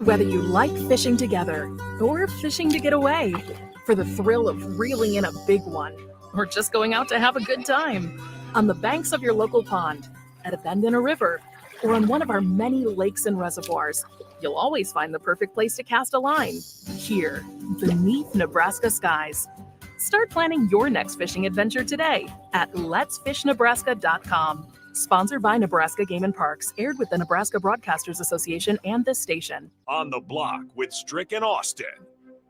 Whether you like fishing together or fishing to get away, for the thrill of reeling in a big one, or just going out to have a good time, on the banks of your local pond, at a bend in a river, or on one of our many lakes and reservoirs, you'll always find the perfect place to cast a line, here, beneath Nebraska skies. Start planning your next fishing adventure today at letsfishnebraska.com. Sponsored by Nebraska Game and Parks, aired with the Nebraska Broadcasters Association and this station. On the Block with Strick and Austin.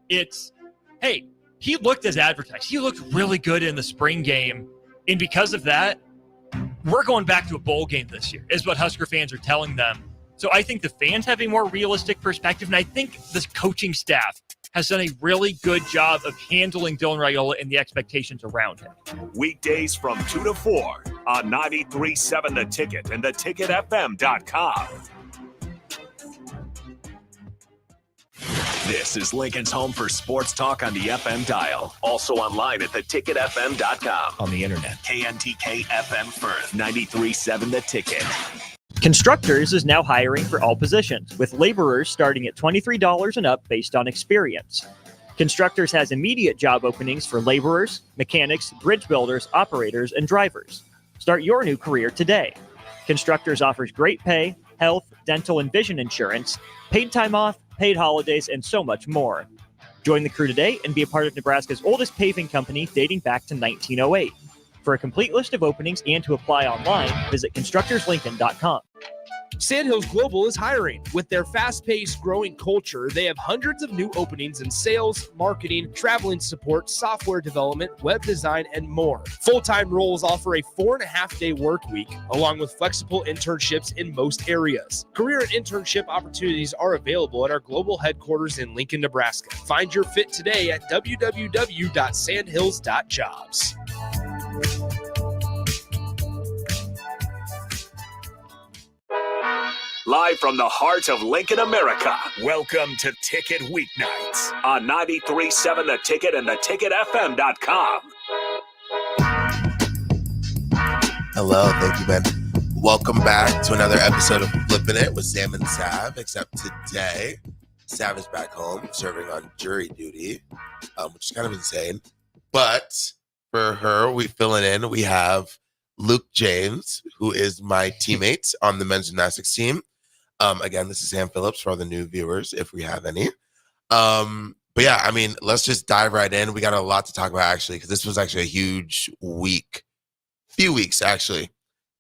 Hey, he looked as advertised. He looked really good in the spring game. And because of that, we're going back to a bowl game this year, is what Husker fans are telling them. So I think the fans have a more realistic perspective, and I think this coaching staff has done a really good job of handling Dylan Raiola and the expectations around him. Weekdays from 2 to 4 on 93.7 The Ticket and theticketfm.com. This is Lincoln's home for sports talk on the FM dial. Also online at theticketfm.com. On the internet. KNTK FM Firth, 93.7 The Ticket. Constructors is now hiring for all positions, with laborers starting at $23 and up based on experience. Constructors has immediate job openings for laborers, mechanics, bridge builders, operators, and drivers. Start your new career today. Constructors offers great pay, health, dental, and vision insurance, paid time off, paid holidays, and so much more. Join the crew today and be a part of Nebraska's oldest paving company dating back to 1908. For a complete list of openings and to apply online, visit constructorslincoln.com. Sandhills Global is hiring. With their fast-paced, growing culture, they have hundreds of new openings in sales, marketing, traveling support, software development, web design, and more. Full-time roles offer a 4.5-day work week, along with flexible internships in most areas. Career and internship opportunities are available at our global headquarters in Lincoln, Nebraska. Find your fit today at www.sandhills.jobs. Live from the heart of Lincoln, America, welcome to Ticket Weeknights on 93.7 The Ticket and theticketfm.com. Hello, thank you, Ben. Welcome back to another episode of Flippin It with Sam and Sav, except today, Sav is back home serving on jury duty, which is kind of insane. But for her, we have Luke James, who is my teammate on the men's gymnastics team. Again, this is Sam Phillips for all the new viewers, if we have any. But yeah, I mean, let's just dive right in. We got a lot to talk about, actually, because this was actually a huge few weeks, actually.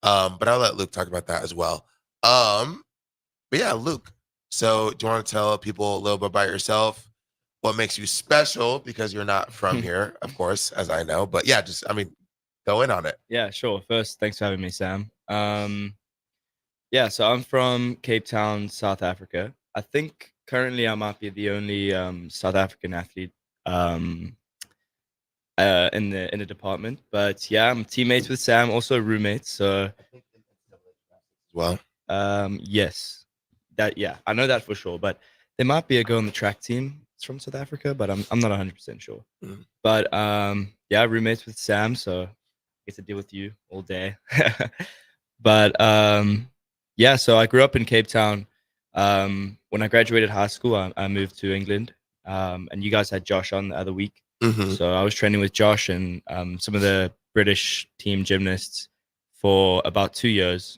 But I'll let Luke talk about that as well. But yeah, Luke, so do you want to tell people a little bit about yourself? What makes you special? Because you're not from here, of course, as I know. But yeah, go in on it. Yeah, sure. First, thanks for having me, Sam. Yeah, so I'm from Cape Town, South Africa. I think currently I might be the only South African athlete in the department. But yeah, I'm teammates with Sam, also roommates. So well, yes, I know that for sure. But there might be a girl on the track team from South Africa, but I'm not 100% sure. Mm. But yeah, roommates with Sam, so I get to deal with you all day. But yeah, so I grew up in Cape Town. When I graduated high school, I moved to England, and you guys had Josh on the other week. Mm-hmm. So I was training with Josh and some of the British team gymnasts for about 2 years.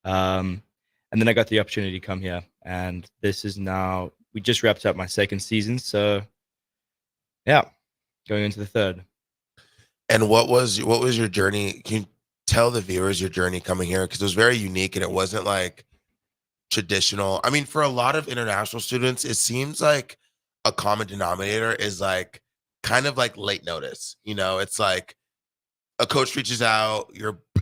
And then I got the opportunity to come here, and this is now, we just wrapped up my second season. So yeah, going into the third. And what was your journey? Can you tell the viewers your journey coming here? Because it was very unique and it wasn't like traditional. I mean, for a lot of international students, it seems like a common denominator is like kind of like late notice. You know, it's like a coach reaches out,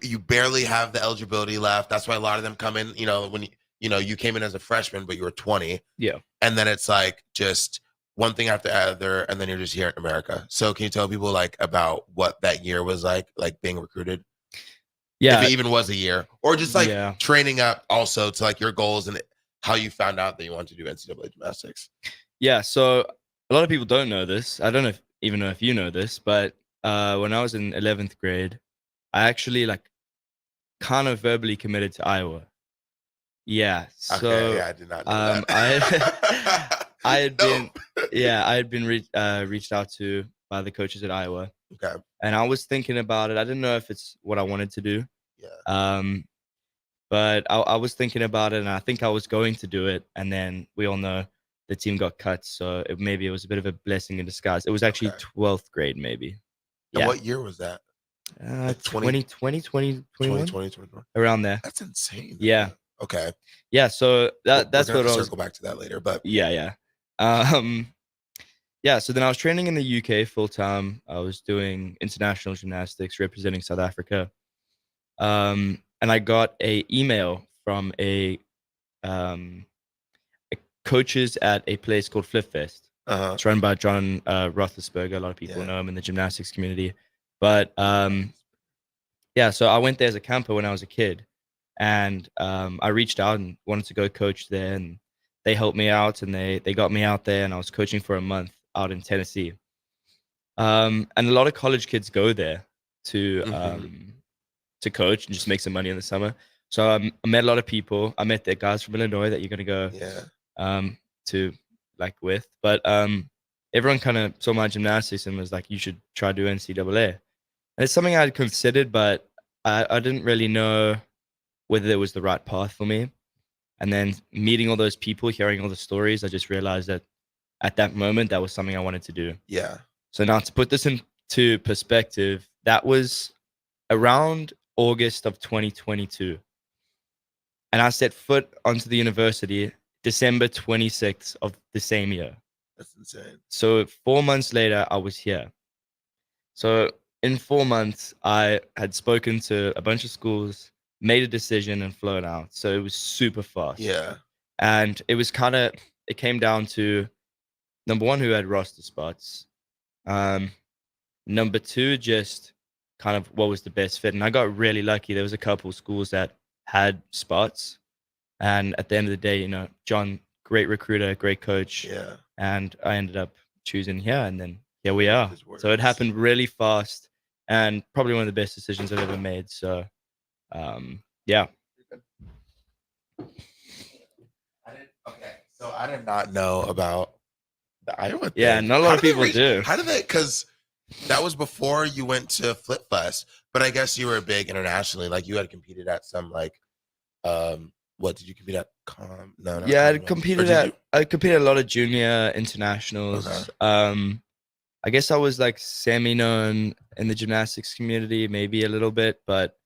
you barely have the eligibility left. That's why a lot of them come in, when you came in as a freshman, but you were 20. Yeah. And then it's like just one thing after the other, and then you're just here in America. So can you tell people like about what that year was like being recruited? Yeah. If it even was a year, or just like training up also to like your goals and how you found out that you wanted to do NCAA gymnastics. Yeah. So a lot of people don't know this. I don't even know if you know this, but when I was in 11th grade, I actually like kind of verbally committed to Iowa. Yeah. So Okay, yeah, I did not know that. I had No. been reached out to by the coaches at Iowa, Okay. and I was thinking about it. I didn't know if it's what I wanted to do. Yeah. But I was thinking about it, and I think I was going to do it, and then we all know the team got cut, so maybe it was a bit of a blessing in disguise. It was actually Okay. 12th grade, maybe. And Yeah. what year was that? Like 2020, 2021, 2020. around there. That's insane. Yeah. Okay. Yeah. So that's We're what gonna I have to was. circle back to that later, but Yeah. Yeah. So then I was training in the UK full time. I was doing international gymnastics, representing South Africa. And I got a email from a coaches at a place called Flip Fest. It's run by John Roethlisberger. A lot of people know him in the gymnastics community. But yeah, so I went there as a camper when I was a kid, and I reached out and wanted to go coach there, and they helped me out, and they got me out there, and I was coaching for a month out in Tennessee. And a lot of college kids go there to coach and just make some money in the summer. So I met a lot of people. I met the guys from Illinois that you're gonna go to like with, but everyone kind of saw my gymnastics and was like, you should try to do NCAA. And it's something I had considered, but I didn't really know whether it was the right path for me. And then meeting all those people, hearing all the stories, I just realized that at that moment, that was something I wanted to do. Yeah. So now to put this into perspective, that was around August of 2022. And I set foot onto the university December 26th of the same year. That's insane. So 4 months later, I was here. So in 4 months, I had spoken to a bunch of schools, made a decision, and flown out. So it was super fast. Yeah. And it was it came down to number one, who had roster spots. Number two, just kind of what was the best fit. And I got really lucky. There was a couple schools that had spots. And at the end of the day, John, great recruiter, great coach. Yeah. And I ended up choosing here, and then here we are. So it works. happened really fast, and probably one of the best decisions I've ever made. So, yeah. So I did not know about the Iowa thing. Yeah, not a lot of people do. How did they? Because that was before you went to Flip Fest, but I guess you were big internationally. Like you had competed at some what did you compete at? No. Yeah, I competed at a lot of junior internationals. Okay. I guess I was like semi-known in the gymnastics community, maybe a little bit, but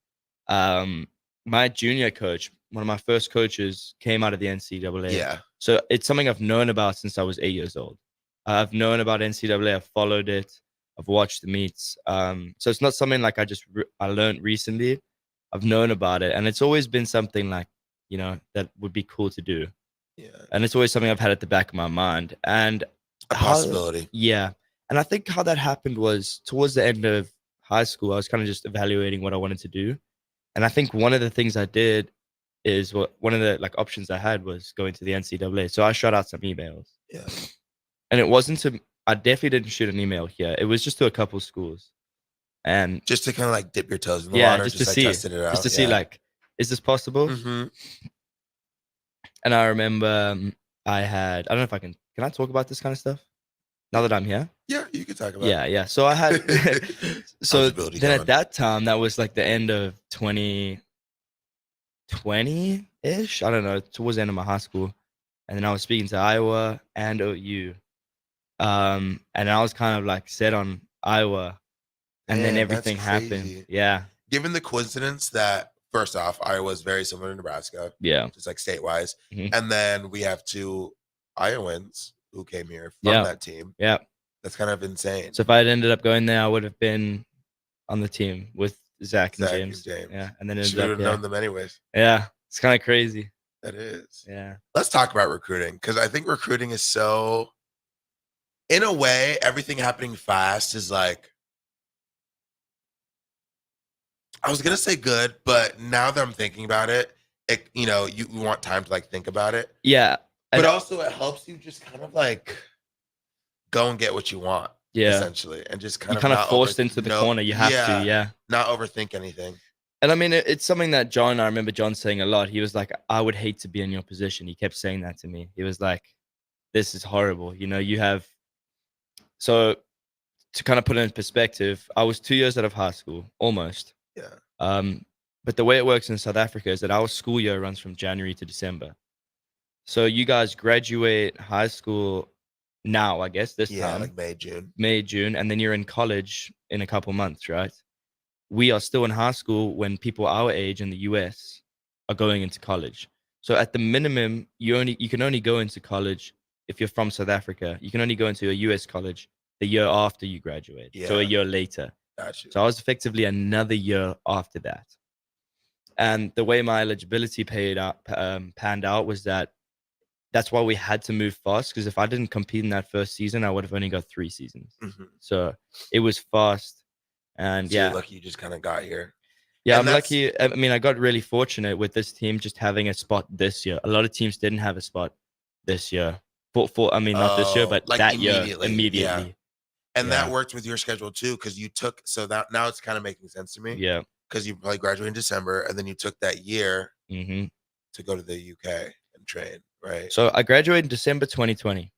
my junior coach, one of my first coaches, came out of the NCAA. Yeah. So it's something I've known about since I was 8 years old. I've known about NCAA. I've followed it. I've watched the meets. So it's not something like I learned recently. I've known about it, and it's always been something like, that would be cool to do. Yeah. And it's always something I've had at the back of my mind. And a possibility. Yeah. And I think how that happened was towards the end of high school, I was kind of just evaluating what I wanted to do. And I think one of the things I did is one of the options I had was going to the NCAA. So I shot out some emails. Yeah. And I definitely didn't shoot an email here. It was just to a couple schools. And just to kind of dip your toes in the water, just to see, tested it out. Just to see is this possible? Mm-hmm. And I remember I don't know if can I talk about this kind of stuff now that I'm here? Yeah, you can talk about it. Yeah. So I had, so then at that time, that was like the end of 2020-ish. I don't know, towards the end of my high school. And then I was speaking to Iowa and OU. And I was kind of set on Iowa. And then everything happened. Yeah. Given the coincidence that, first off, Iowa is very similar to Nebraska. Yeah. Just state-wise. Mm-hmm. And then we have two Iowans who came here from that team. Yeah. That's kind of insane. So if I had ended up going there, I would have been on the team with Zach and James. Yeah. And then you would have known them anyways. Yeah. It's kind of crazy. That is. Yeah. Let's talk about recruiting, because I think recruiting is so, in a way, everything happening fast is I was going to say good, but now that I'm thinking about it, you want time to think about it. Yeah. But also it helps you just kind of go and get what you want. Yeah. Essentially. And just kind of forced into the corner. You have to. Yeah. Not overthink anything. And I mean, it's something that I remember John saying a lot. He was like, I would hate to be in your position. He kept saying that to me. He was like, this is horrible. You have, so to kind of put it in perspective, I was 2 years out of high school, almost. Yeah. But the way it works in South Africa is that our school year runs from January to December. So you guys graduate high school now, I guess, this time. Like May, June, and then you're in college in a couple months, right? We are still in high school when people our age in the US are going into college. So at the minimum, you can only go into college if you're from South Africa. You can only go into a US college the year after you graduate. So a year later. Gotcha. So I was effectively another year after that. And the way my eligibility panned out was that's why we had to move fast, because if I didn't compete in that first season, I would have only got 3 seasons. Mm-hmm. So it was fast. And you're lucky you just kind of got here. Yeah, I'm lucky. I mean, I got really fortunate with this team just having a spot this year. A lot of teams didn't have a spot this year. I mean, not this year, but like that year immediately. Yeah. And that worked with your schedule too, because you took now it's kind of making sense to me. Yeah. Because you probably graduated in December, and then you took that year to go to the UK and train, right? So I graduated in December 2020.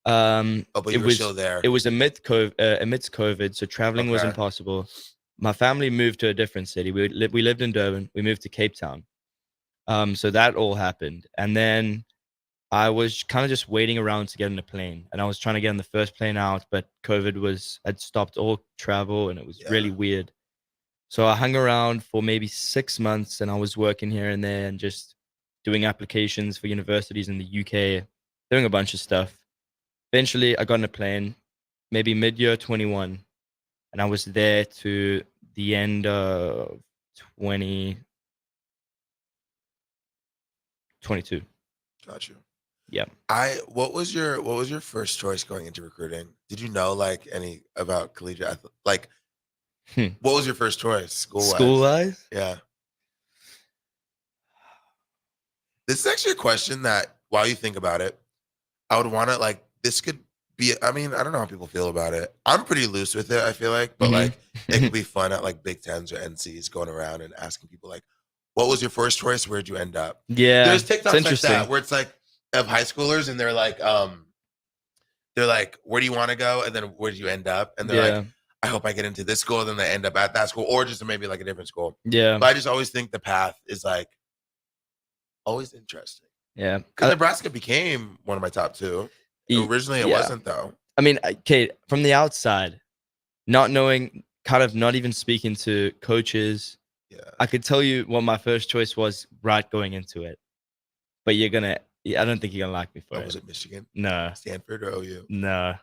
But you were still there. It was amidst COVID, so traveling was impossible. My family moved to a different city. We lived in Durban. We moved to Cape Town. So that all happened, and then I was kind of just waiting around to get on a plane, and I was trying to get on the first plane out, but COVID had stopped all travel, and it was really weird. So I hung around for maybe 6 months, and I was working here and there and just doing applications for universities in the UK, doing a bunch of stuff. Eventually, I got on a plane, maybe mid-year 21, and I was there to the end of 2022. Gotcha. Yeah. What was your first choice going into recruiting? Did you know like any about collegiate like? What was your first choice school-wise? Yeah. This is actually a question that, while you think about it, I would want to like. This could be. I mean, I don't know how people feel about it. I'm pretty loose with it, I feel like, but like it could be fun at like Big Tens or NCs going around and asking people like, "What was your first choice? Where'd you end up?" Yeah, there's TikToks like that where it's like of high schoolers and they're like, "Where do you want to go?" And then where did you end up? And they're like, I hope I get into this school, and then they end up at that school, or just maybe like a different school. Yeah. But I just always think the path is like always interesting. Yeah. Because Nebraska became one of my top 2. Originally it wasn't though. I mean, Kate, from the outside, not knowing, kind of not even speaking to coaches, I could tell you what my first choice was right going into it. But I don't think you're gonna like me for it. Was it Michigan? No. Stanford or OU? No.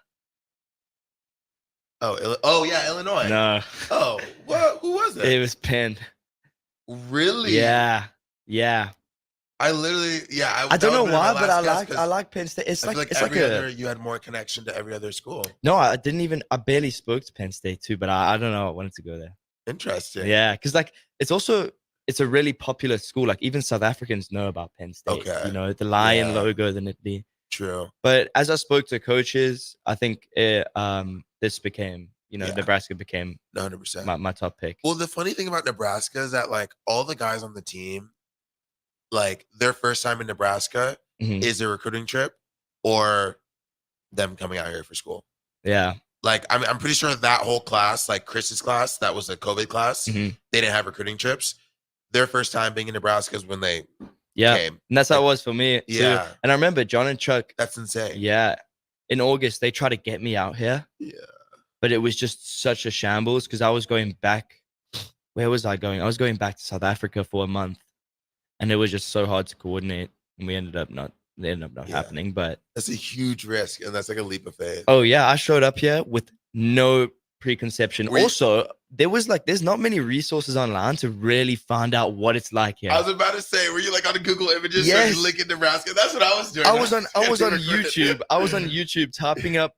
Oh yeah, Illinois. No. Oh, what? Who was it? It was Penn. Really? Yeah. I literally, I don't know why, but I like Penn State. It's like every other, you had more connection to every other school. No, I barely spoke to Penn State too, but I don't know. I wanted to go there. Interesting. Yeah, because like it's a really popular school. Like even South Africans know about Penn State. Okay. You know, the lion logo, the Nittany. True. But as I spoke to coaches, I think this became, Nebraska became 100% my top pick. Well, the funny thing about Nebraska is that like all the guys on the team, like their first time in Nebraska is a recruiting trip or them coming out here for school. Yeah. Like I'm pretty sure that whole class, like Chris's class, that was a COVID class. They didn't have recruiting trips. Their first time being in Nebraska is when they came. And that's how it was for me too. And I remember John and Chuck. That's insane. Yeah. In August, they tried to get me out here. Yeah. But it was just such a shambles because I was going back. Where was I going? I was going back to South Africa for a month. And it was just so hard to coordinate. And they ended up not happening. But that's a huge risk. And that's like a leap of faith. Oh, yeah. I showed up here with no preconception. Also, there's not many resources online to really find out what it's like here. I was about to say, were you like on the Google Images linking Nebraska? That's what I was doing. I was on YouTube. I was on YouTube typing up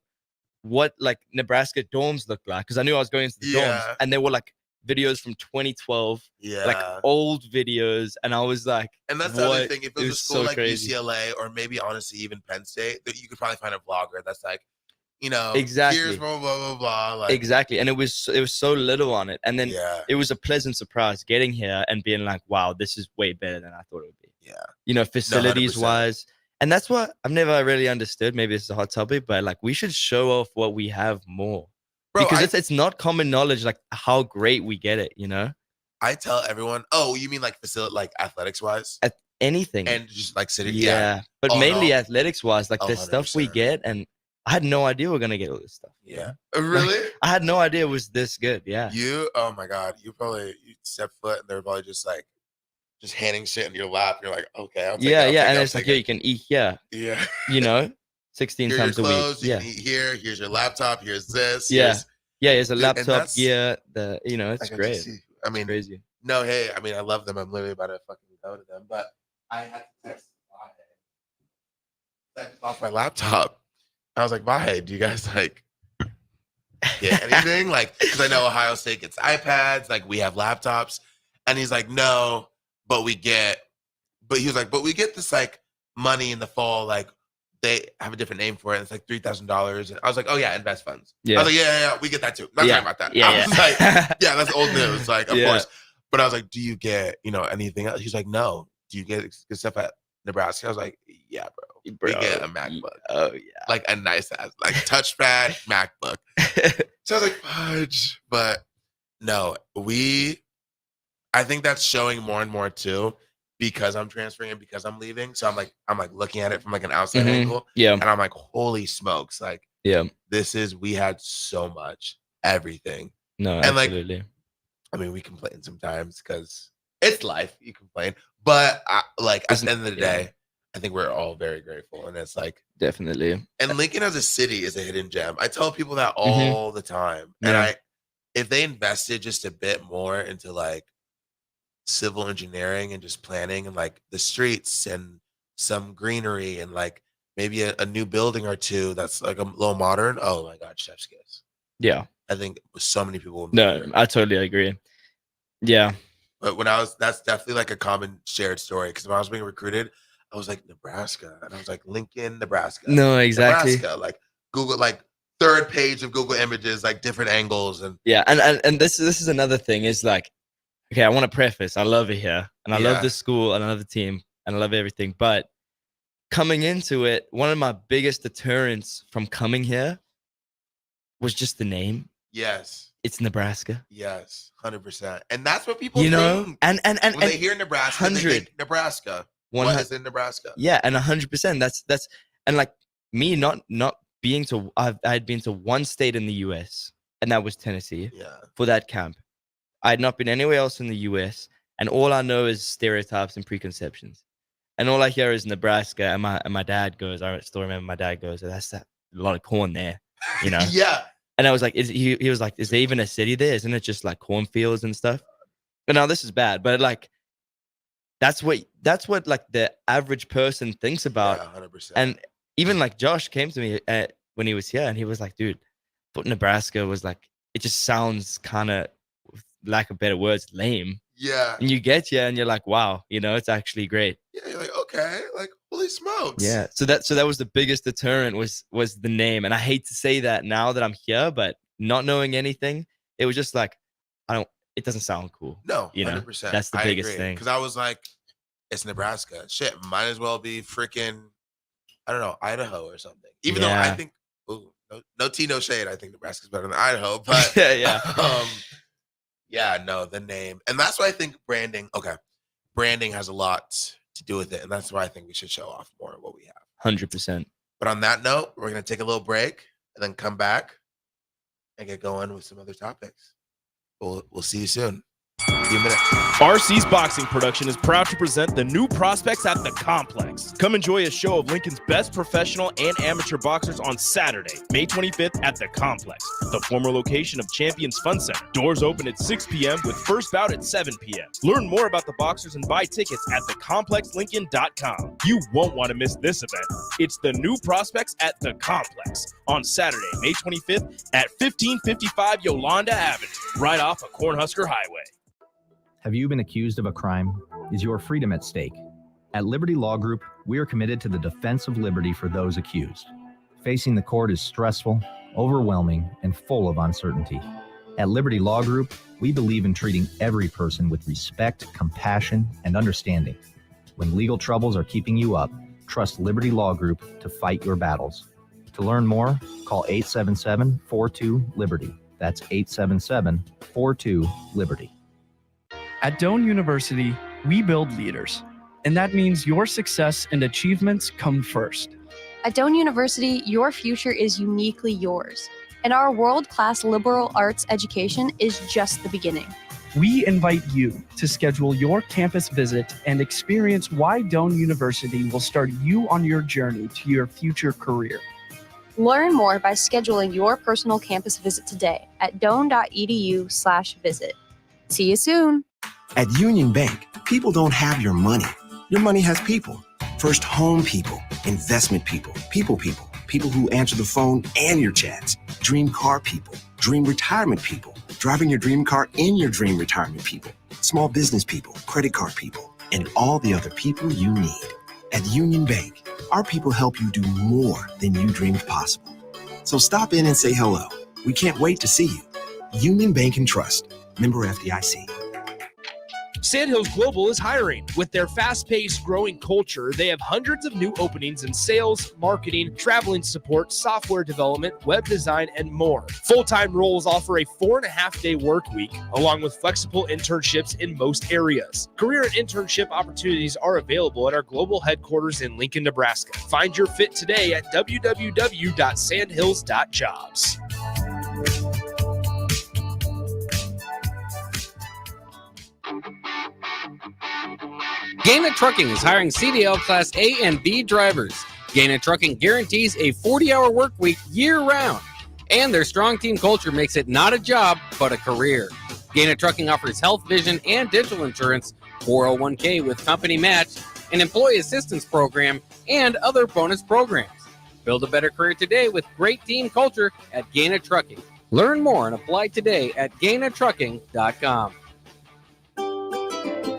what like Nebraska dorms look like because I knew I was going into the dorms, and they were like videos from 2012, like old videos, and I was like, and that's the other thing. If it was a school so like crazy. UCLA or maybe honestly even Penn State, that you could probably find a vlogger that's like, Exactly. here's blah, blah, blah, blah. Like, exactly. And it was so little on it. And then yeah, it was a pleasant surprise getting here and being like, wow, this is way better than I thought it would be. yeah. Facilities 100%. wise. And that's what I've never really understood. Maybe it's a hot topic, but like we should show off what we have more. Bro, because it's not common knowledge, like how great we get it, I tell everyone, oh, you mean like facility, like athletics wise? At anything. And just like sitting. Yeah. But mainly athletics wise, like the 100%. stuff we get. And I had no idea we are going to get all this stuff. Yeah. Really? I had no idea it was this good. Yeah. Oh my God. You step foot and they're probably just like, just handing shit in your lap. You're like, okay, I'll take it. And it's like, you can eat here. Yeah. 16 Here's times your clothes, a week. You can eat here. Here's your laptop. Here's this. Here's a laptop gear. It's great. I mean, crazy. No, hey, I mean, I love them. I'm literally about to fucking go to them, but I had to text off my laptop. I was like, Vahe, do you guys like get anything? Like, because I know Ohio State gets iPads, like we have laptops, and he's like, no, but we get this like money in the fall, like they have a different name for it. It's like $3,000, and I was like, oh yeah, invest funds. I was like, yeah, we get that too. Not talking about that. I was like, yeah, that's old news. Like, of course. But I was like, do you get anything else? He's like, no. Do you get good stuff at Nebraska? I was like, yeah, bro. We get a MacBook. Oh yeah, like a nice ass, like touchpad MacBook. So I was like, fudge. But no, I think that's showing more and more too, because I'm transferring and because I'm leaving. So I'm like looking at it from like an outside angle. Yeah. And I'm like, holy smokes. Like, we had so much, everything. No, and absolutely. Like, I mean, we complain sometimes because it's life. You complain. But at the end of the day, I think we're all very grateful. And it's like, definitely. And Lincoln as a city is a hidden gem. I tell people that all the time. And if they invested just a bit more into like civil engineering and just planning and like the streets and some greenery and like maybe a new building or two that's like a little modern. Oh my God, chef's kiss. Yeah. I think so many people would. No, I totally agree. Yeah. But that's definitely like a common shared story. Because when I was being recruited, I was like, Nebraska. And I was like, Lincoln, Nebraska. No, exactly. Nebraska. Like Google, like third page of Google Images, like different angles. And and this is another thing is like, okay, I want to preface, I love it here. And I love the school and I love the team and I love everything. But coming into it, one of my biggest deterrents from coming here was just the name. Yes. It's Nebraska. Yes, 100%. And that's what people think. And when they hear Nebraska, they think Nebraska. What is in Nebraska? Yeah, and 100%. That's and like me not being to I had been to one state in the US, and that was Tennessee. Yeah. For that camp. I had not been anywhere else in the US, and all I know is stereotypes and preconceptions. And all I hear is Nebraska, and my dad goes, I still remember my dad goes, that's a lot of corn there, Yeah. And I was like, he was like, is there even a city there? Isn't it just like cornfields and stuff? But now this is bad. But like, that's what like the average person thinks about. Yeah, 100%. And even like Josh came to me when he was here, and he was like, dude, but Nebraska was like, it just sounds kind of, lack of better words, lame. Yeah. And you get here and you're like, wow, it's actually great. Yeah, you're like, okay, like holy smokes. Yeah. So that was the biggest deterrent was the name. And I hate to say that now that I'm here, but not knowing anything, it was just like, it doesn't sound cool. No, 100%. That's the biggest thing. Because I was like, it's Nebraska. Shit, might as well be freaking, I don't know, Idaho or something. Even though I think, no tea, no shade. I think Nebraska's better than Idaho. But the name. And that's why I think branding has a lot to do with it. And that's why I think we should show off more of what we have. 100%. But on that note, we're going to take a little break and then come back and get going with some other topics. We'll see you soon. A few minutes. RC's Boxing Production is proud to present the new prospects at the Complex. Come enjoy a show of Lincoln's best professional and amateur boxers on Saturday, May 25th at the Complex, the former location of Champions Fun Center. Doors open at 6 p.m. with first bout at 7 p.m. Learn more about the boxers and buy tickets at thecomplexlincoln.com. You won't want to miss this event. It's the new prospects at the Complex on Saturday, May 25th at 1555 Yolanda Avenue, right off of Cornhusker Highway. Have you been accused of a crime? Is your freedom at stake? At Liberty Law Group, we are committed to the defense of liberty for those accused. Facing the court is stressful, overwhelming, and full of uncertainty. At Liberty Law Group, we believe in treating every person with respect, compassion, and understanding. When legal troubles are keeping you up, trust Liberty Law Group to fight your battles. To learn more, call 877-42-LIBERTY. That's 877-42-LIBERTY. At Doane University, we build leaders, and that means your success and achievements come first. At Doane University, your future is uniquely yours, and our world-class liberal arts education is just the beginning. We invite you to schedule your campus visit and experience why Doane University will start you on your journey to your future career. Learn more by scheduling your personal campus visit today at doane.edu/visit. See you soon. At Union Bank, people don't have your money. Your money has people. First home people, investment people, people who answer the phone and your chats, dream car people, dream retirement people, driving your dream car in your dream retirement people, small business people, credit card people, and all the other people you need. At Union Bank, our people help you do more than you dreamed possible. So stop in and say hello. We can't wait to see you. Union Bank and Trust. Member FDIC. Sandhills Global is hiring. With their fast-paced, growing culture, they have hundreds of new openings in sales, marketing, traveling support, software development, web design, and more. Full-time roles offer a 4.5-day work week, along with flexible internships in most areas. Career and internship opportunities are available at our global headquarters in Lincoln, Nebraska. Find your fit today at www.sandhills.jobs. Gaina Trucking is hiring CDL Class A and B drivers. Gaina Trucking guarantees a 40-hour work week year-round, and their strong team culture makes it not a job, but a career. Gaina Trucking offers health, vision, and dental insurance, 401k with company match, an employee assistance program, and other bonus programs. Build a better career today with great team culture at Gaina Trucking. Learn more and apply today at GainaTrucking.com.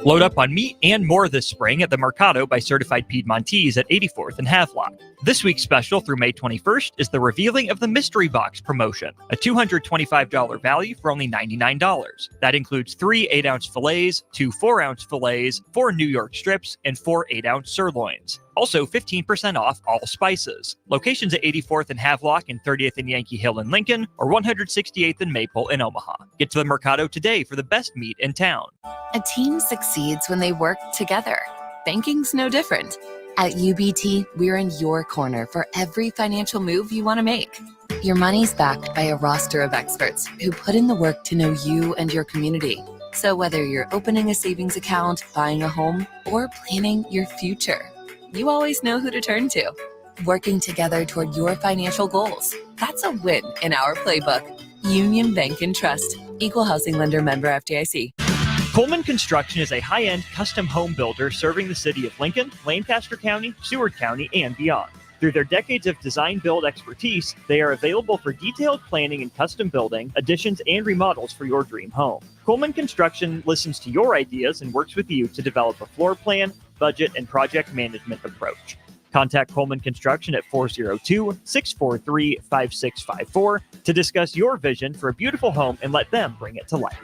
Load up on meat and more this spring at the Mercado by Certified Piedmontese at 84th and Havelock. This week's special through May 21st is the revealing of the Mystery Box promotion, a $225 value for only $99. That includes 3 8-ounce fillets, 2 4-ounce fillets, 4 New York strips, and 4 8-ounce sirloins. Also 15% off all spices. Locations at 84th and Havelock and 30th and Yankee Hill in Lincoln, or 168th and Maple in Omaha. Get to the Mercado today for the best meat in town. A team succeeds when they work together. Banking's no different. At UBT, we're in your corner for every financial move you want to make. Your money's backed by a roster of experts who put in the work to know you and your community. So whether you're opening a savings account, buying a home, or planning your future, you always know who to turn to. Working together toward your financial goals. That's a win in our playbook. Union Bank and Trust. Equal housing lender, member FDIC. Coleman Construction is a high-end custom home builder serving the city of Lincoln, Lancaster County, Seward County, and beyond. Through their decades of design-build expertise, they are available for detailed planning and custom building, additions, and remodels for your dream home. Coleman Construction listens to your ideas and works with you to develop a floor plan, budget, and project management approach. Contact Coleman Construction at 402-643-5654 to discuss your vision for a beautiful home and let them bring it to life.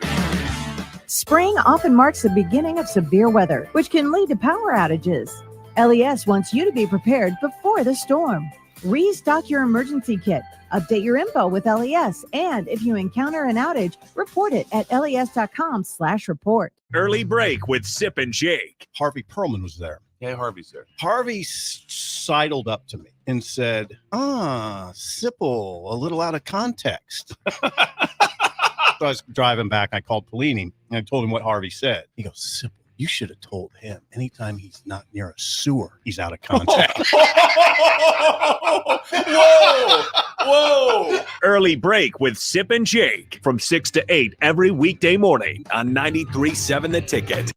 Spring often marks the beginning of severe weather, which can lead to power outages. LES wants you to be prepared before the storm. Restock your emergency kit, update your info with LES, and if you encounter an outage, report it at les.com/report. Early break with Sip and Jake. Harvey Perlman was there. Hey, Harvey's there. Harvey sidled up to me and said, Sipple, a little out of context. So I was driving back. I called Pelini and I told him what Harvey said. He goes, Sipple, you should have told him anytime he's not near a sewer, he's out of context. Whoa. Early break with Sip and Jake from 6 to 8 every weekday morning on 93.7 The Ticket.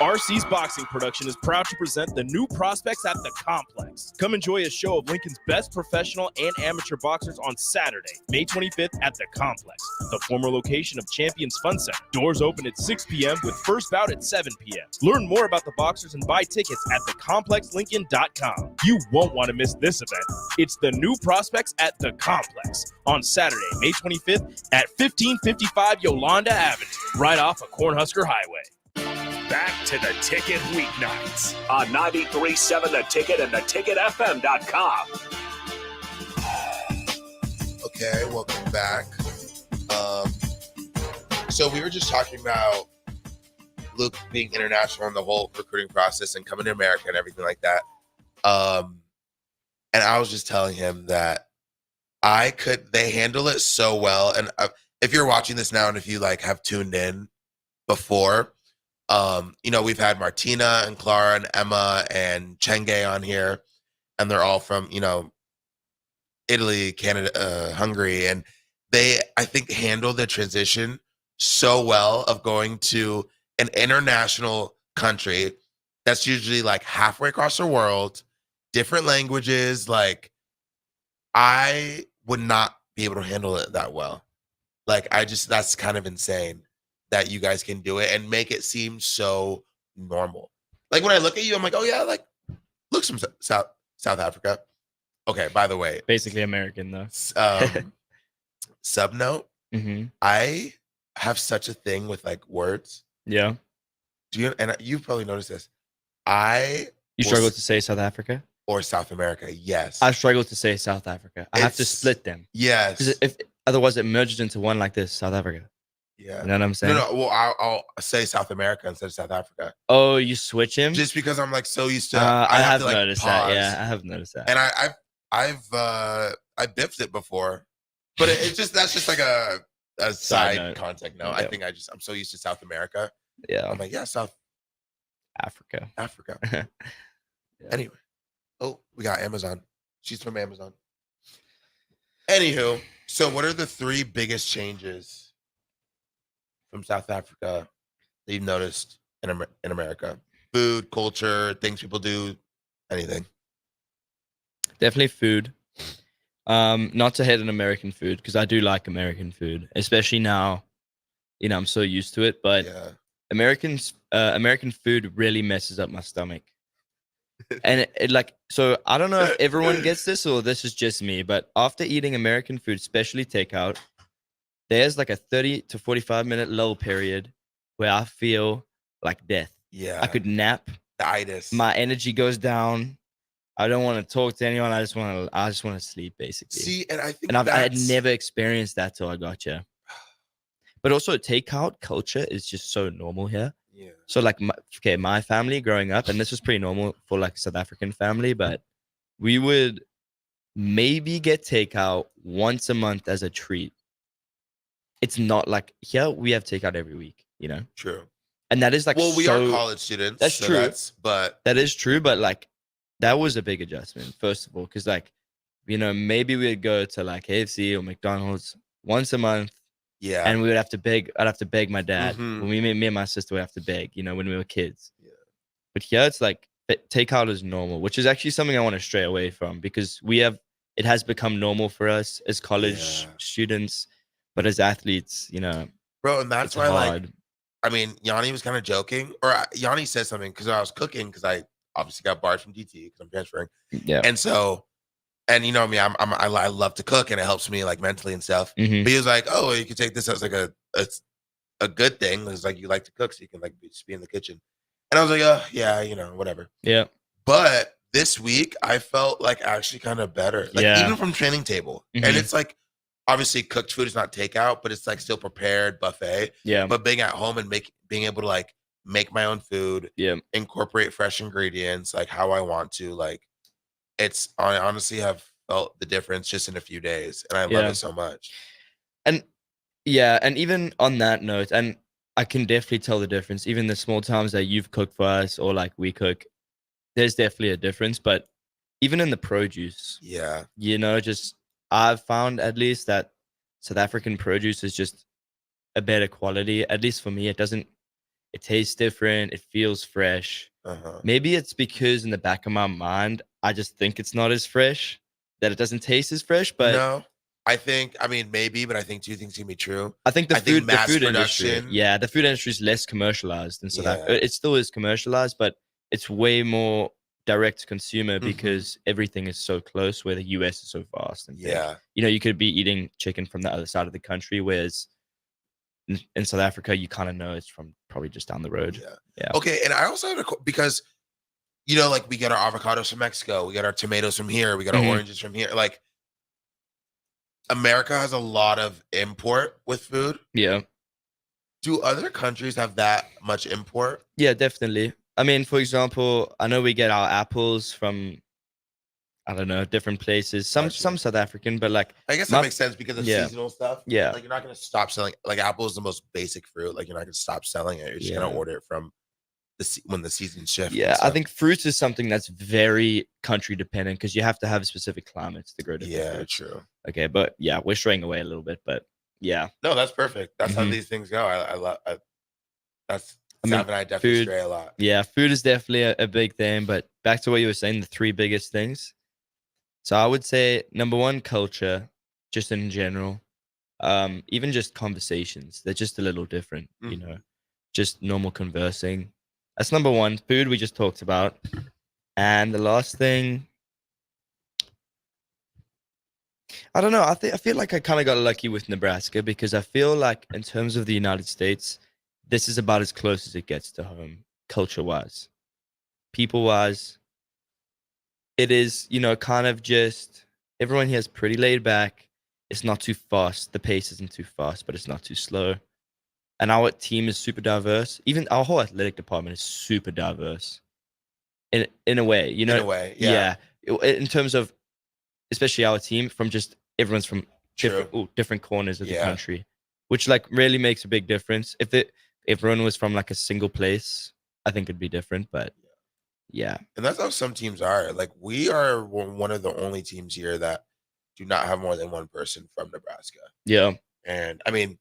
RC's boxing production is proud to present the new prospects at the Complex. Come enjoy a show of Lincoln's best professional and amateur boxers on Saturday, May 25th at the Complex, the former location of Champions Fun Center. Doors open at 6 p.m. with first bout at 7 p.m. Learn more about the boxers and buy tickets at thecomplexlincoln.com. You won't want to miss this event. It's the new prospects at the Complex on Saturday, May 25th at 1555 Yolanda Avenue, right off of Cornhusker Highway. Back to the Ticket weeknights on 93.7 The Ticket and theticketfm.com. Okay, welcome back. So we were just talking about Luke being international in the whole recruiting process and coming to America and everything like that. And I was just telling him that they handle it so well. And if you're watching this now and if you like have tuned in before, we've had Martina and Clara and Emma and Chenge on here, and they're all from, Italy, Canada, Hungary. And they, I think, handle the transition so well of going to an international country that's usually like halfway across the world, different languages. Like, I would not be able to handle it that well. Like, that's kind of insane that you guys can do it and make it seem so normal. Like, when I look at you, I'm like, oh yeah, like, looks from South Africa. Okay, by the way. Basically American, though. Sub note, I have such a thing with, like, words. Yeah. And you've probably noticed this. You struggle to say South Africa? Or South America, yes. I struggle to say South Africa. I have to split them. Yes. Because otherwise it merged into one like this, South Africa. Yeah. You know what I'm saying? No. Well, I'll say South America instead of South Africa. Oh, you switch him? Just because I'm like so used to. I have to, like, noticed pause. that. Yeah, I have noticed that. And I biffed it before, but that's just like a side contact note. Yeah. I think I'm so used to South America. Yeah. I'm like, yeah, South Africa. Yeah. Anyway, we got Amazon. She's from Amazon. Anywho, so what are the 3 biggest changes from South Africa that you've noticed in America? Food, culture, things people do, anything? Definitely food. Not to hate on American food, because I do like American food, especially now. I'm so used to it, but American food really messes up my stomach. And so I don't know if everyone gets this or this is just me, but after eating American food, especially takeout, there's like a 30 to 45 minute lull period where I feel like death. Yeah. I could nap. The itis. My energy goes down. I don't want to talk to anyone. I just want to sleep, basically. See, and I think I had never experienced that till I got here. But also, takeout culture is just so normal here. Yeah. So, like, my family growing up, and this was pretty normal for like South African family, but we would maybe get takeout once a month as a treat. It's not like here we have takeout every week, True. And that is like, well, we are college students. That's so true. But that is true. But like, that was a big adjustment, first of all, because like, maybe we'd go to like KFC or McDonald's once a month. Yeah. And we would have to beg. I'd have to beg my dad. Mhm. Me and my sister would have to beg, when we were kids. Yeah. But here it's like takeout is normal, which is actually something I want to stray away from, because it has become normal for us as college students, but as athletes, bro, and that's it's why hard. Yanni was kind of joking, or Yanni said something because I was cooking, because I obviously got barred from DT because I'm transferring. Yeah. And so, and you know me, I love to cook, and it helps me like mentally and stuff. Mhm. But he was like, "Oh, you could take this as like a good thing. It's like you like to cook, so you can like just be in the kitchen." And I was like, "Oh, yeah, whatever." Yeah. But this week, I felt like actually kind of better, like Yeah. even from training table. Mhm. And it's like, obviously, cooked food is not takeout, but it's like still prepared buffet. Yeah. But being at home and being able to like make my own food, incorporate fresh ingredients like how I want to, like I honestly have felt the difference just in a few days, and I love Yeah. it so much. And and even on that note, and I can definitely tell the difference, even the small times that you've cooked for us or like we cook, there's definitely a difference. But even in the produce, just I've found at least that South African produce is just a better quality. At least for me, it doesn't It tastes different. It feels fresh. Maybe it's because in the back of my mind, I just think it's not as fresh, that it doesn't taste as fresh. But no, I mean, maybe, but I think two things can be true. I think the food industry, production. yeah, the food industry is less commercialized than South Yeah. Africa. It still is commercialized, but it's way more direct to consumer Mhm. because everything is so close, where the US is so vast. And big. Yeah. You know, you could be eating chicken from the other side of the country, whereas in South Africa, you kind of know it's from probably just down the road. Yeah. Okay, and I also have because, you know, like we get our avocados from Mexico, we get our tomatoes from here, we get our oranges from here. Like, America has a lot of import with food. Yeah. Do other countries have that much import? Yeah, definitely. I mean, for example, I know we get our apples from, I don't know, different places. Some South African, but like I guess that makes sense because of yeah. seasonal stuff. Yeah. Like, you're not going to stop selling. Like, apple is the most basic fruit. Like, you're not going to stop selling it. You're just going to order it from when the season shifts. Yeah, I think fruits is something that's very country dependent because you have to have specific climates to grow different fruits. True. Okay, but yeah, we're straying away a little bit, but yeah. No, that's perfect. That's how these things go. I love. Sav and I definitely stray a lot. Yeah, food is definitely a big thing. But back to what you were saying, the three biggest things. So I would say number one, culture, just in general. Even just conversations, they're just a little different. You know, just normal conversing. That's number one. Food we just talked about. And the last thing, I don't know. I feel like I kind of got lucky with Nebraska because I feel like in terms of the United States, this is about as close as it gets to home, culture-wise. People-wise, it is, you know, kind of just everyone here is pretty laid back. It's not too fast. The pace isn't too fast, but it's not too slow. And our team is super diverse. Even our whole athletic department is super diverse. In a way, you know. In a way, yeah. In terms of, especially our team, from just everyone's from different corners of the country, which like really makes a big difference. If everyone was from like a single place, I think it'd be different. But yeah, and that's how some teams are. Like, we are one of the only teams here that do not have more than one person from Nebraska. Yeah, and I mean,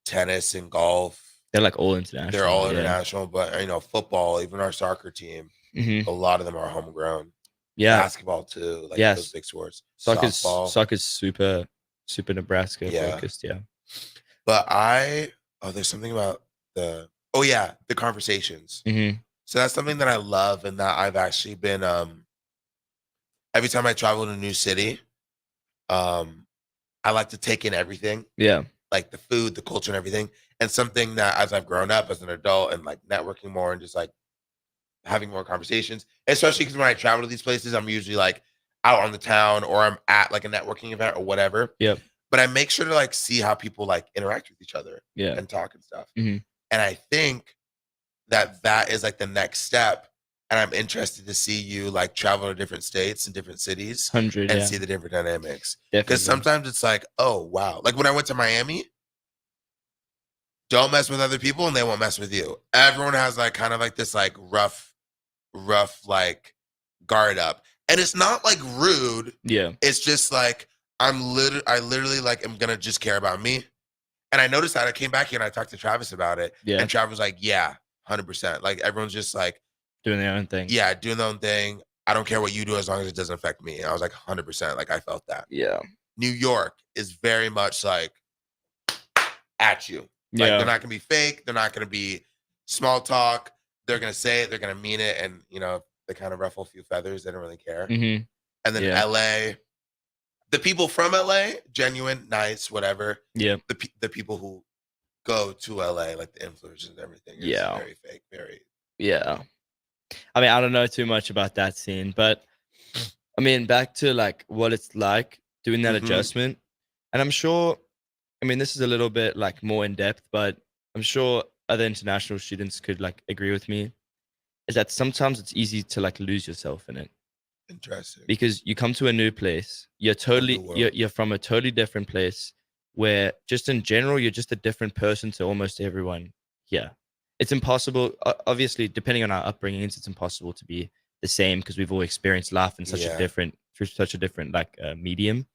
tennis and golf, they're like all international. They're all international, but you know, football, even our soccer team, a lot of them are homegrown. Yeah, basketball too. Like those big sports. Soccer's super Nebraska focused. Yeah, but there's something about the conversations. So that's something that I love, and that I've actually been every time I travel to a new city, I like to take in everything. Yeah. Like the food, the culture, and everything. And something that as I've grown up as an adult and like networking more and just like having more conversations, especially because when I travel to these places, I'm usually like out on the town or I'm at like a networking event or whatever. Yep. But I make sure to like see how people like interact with each other and talk and stuff. And I think that is like the next step. And I'm interested to see you like travel to different states and different cities and see the different dynamics. Because sometimes it's like, oh, wow. Like when I went to Miami, don't mess with other people and they won't mess with you. Everyone has like kind of like this like rough like guard up. And it's not like rude. Yeah. It's just like I literally like am gonna just care about me. And I noticed that I came back here and I talked to Travis about it. Yeah. And Travis was like, yeah, 100%. Like everyone's just like doing their own thing. Yeah, doing their own thing. I don't care what you do as long as it doesn't affect me. And I was like 100%. Like I felt that. Yeah. New York is very much like at you. Like they're not gonna be fake. They're not gonna be small talk. They're gonna say it. They're gonna mean it. And you know, they kind of ruffle a few feathers. They don't really care. And then LA, the people from LA, genuine, nice, whatever. Yeah. The people who go to LA, like the influencers and everything, is very fake, very. Yeah. I mean, I don't know too much about that scene, but I mean, back to like what it's like doing that adjustment. And I'm sure, I mean, this is a little bit like more in depth, but I'm sure other international students could like agree with me, is that sometimes it's easy to like lose yourself in it. Interesting. Because you come to a new place, you're from a totally different place where just in general, you're just a different person to almost everyone here. It's impossible, obviously, depending on our upbringings, it's impossible to be the same because we've all experienced life in such a different like medium.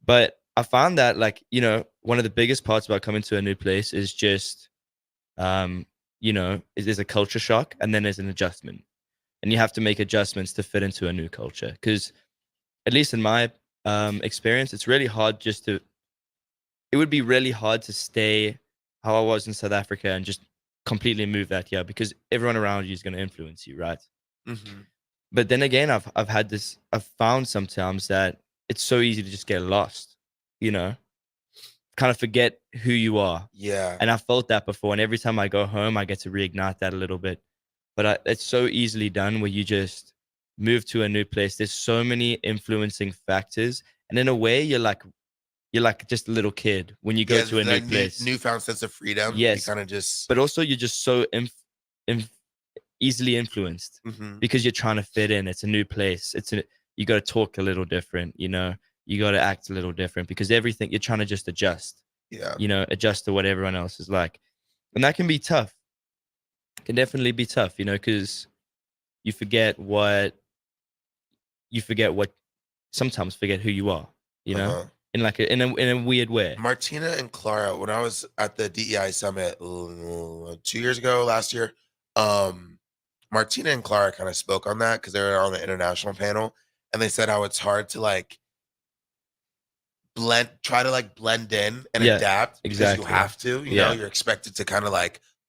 But I found that like, you know, one of the biggest parts about coming to a new place is just there's a culture shock and then there's an adjustment. And you have to make adjustments to fit into a new culture. Because at least in my experience, it's really hard it would be really hard to stay how I was in South Africa and just completely move that here, because everyone around you is going to influence you, right? Mm-hmm. But then again, I've found sometimes that it's so easy to just get lost, kind of forget who you are. Yeah. And I felt that before. And every time I go home, I get to reignite that a little bit. But it's so easily done where you just move to a new place. There's so many influencing factors. And in a way, you're like just a little kid when you go to a new place. Newfound sense of freedom. Yes. You kind of just. But also, you're just so easily influenced because you're trying to fit in. It's a new place. You got to talk a little different, you got to act a little different because everything you're trying to just adjust. Yeah. Adjust to what everyone else is like. And that can be tough. It can definitely be tough, because you sometimes forget who you are, in a weird way. Martina and Clara, when I was at the DEI summit 2 years ago, last year, Martina and Clara kind of spoke on that because they were on the international panel, and they said how it's hard to try to blend in and adapt because exactly. you have to, you know, you're expected to kind of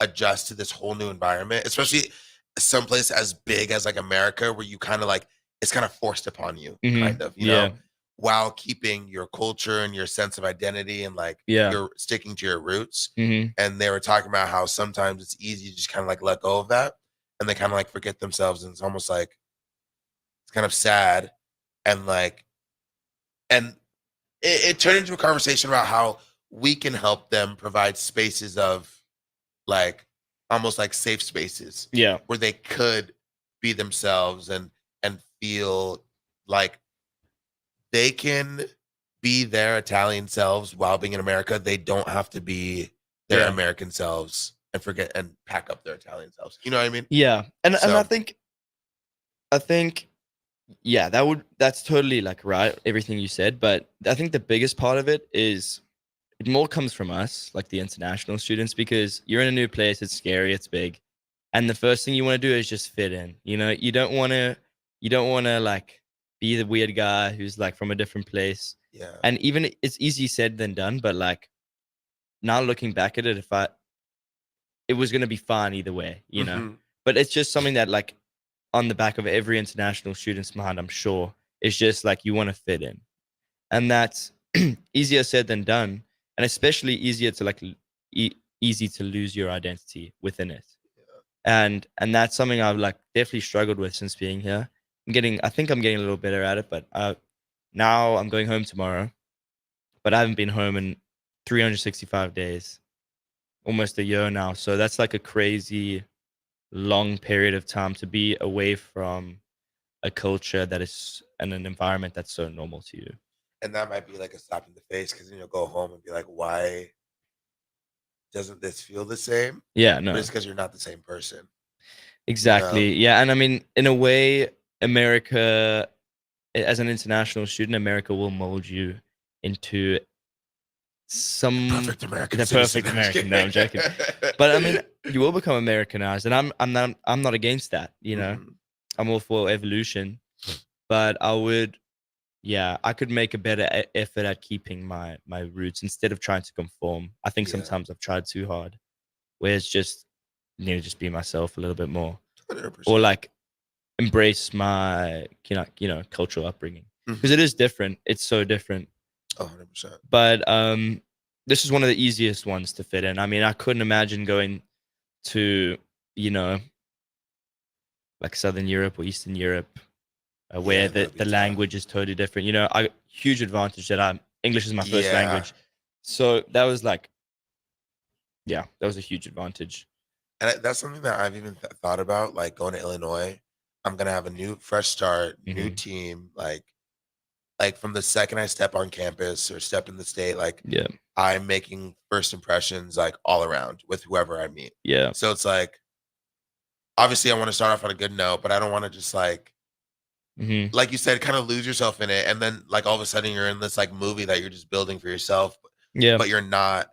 adjust to this whole new environment, especially someplace as big as America, where you kind of it's kind of forced upon you, kind of, you know, while keeping your culture and your sense of identity and you're sticking to your roots. And they were talking about how sometimes it's easy to just kind of let go of that, and they kind of forget themselves, and it's almost it's kind of sad, and and it turned into a conversation about how we can help them provide spaces of almost safe spaces, where they could be themselves and feel like they can be their Italian selves while being in America. They don't have to be their American selves and forget and pack up their Italian selves. You know what I mean? Yeah. And I think that's totally right, everything you said. But I think the biggest part of it is it more comes from us, the international students, because you're in a new place. It's scary. It's big. And the first thing you want to do is just fit in. You don't want to be the weird guy who's from a different place. Yeah. And even it's easy said than done, but now looking back at it, it was going to be fine either way, but it's just something that on the back of every international student's mind, I'm sure, it's just you want to fit in. And that's easier said than done. And especially easier to easy to lose your identity within it. Yeah. And that's something I've definitely struggled with since being here. I think I'm getting a little better at it, but now I'm going home tomorrow, but I haven't been home in 365 days, almost a year now. So that's a crazy long period of time to be away from a culture that is and an environment that's so normal to you. And that might be a slap in the face, because then you'll go home and be why doesn't this feel the same? Yeah, no. But it's because you're not the same person. Exactly. Yeah. And I mean, in a way, America, as an international student, America will mold you into some perfect American. The perfect American. No, I'm joking. But I mean, you will become Americanized, and I'm not against that. I'm all for evolution, but I could make a better effort at keeping my roots instead of trying to conform. I think sometimes I've tried too hard, where it's just just be myself a little bit more, 100%. or embrace my cultural upbringing, because it is different. It's so different. 100%. But this is one of the easiest ones to fit in. I mean, I couldn't imagine going to Southern Europe or Eastern Europe, where the language is totally different. Huge advantage that English is my first language. So that was that was a huge advantage. And that's something that I've even thought about, going to Illinois. I'm going to have a new fresh start, new team. From the second I step on campus or step in the state, I'm making first impressions, all around with whoever I meet. Yeah. So it's obviously I want to start off on a good note, but I don't want to just like you said, kind of lose yourself in it. And then all of a sudden you're in this movie that you're just building for yourself. Yeah. But you're not.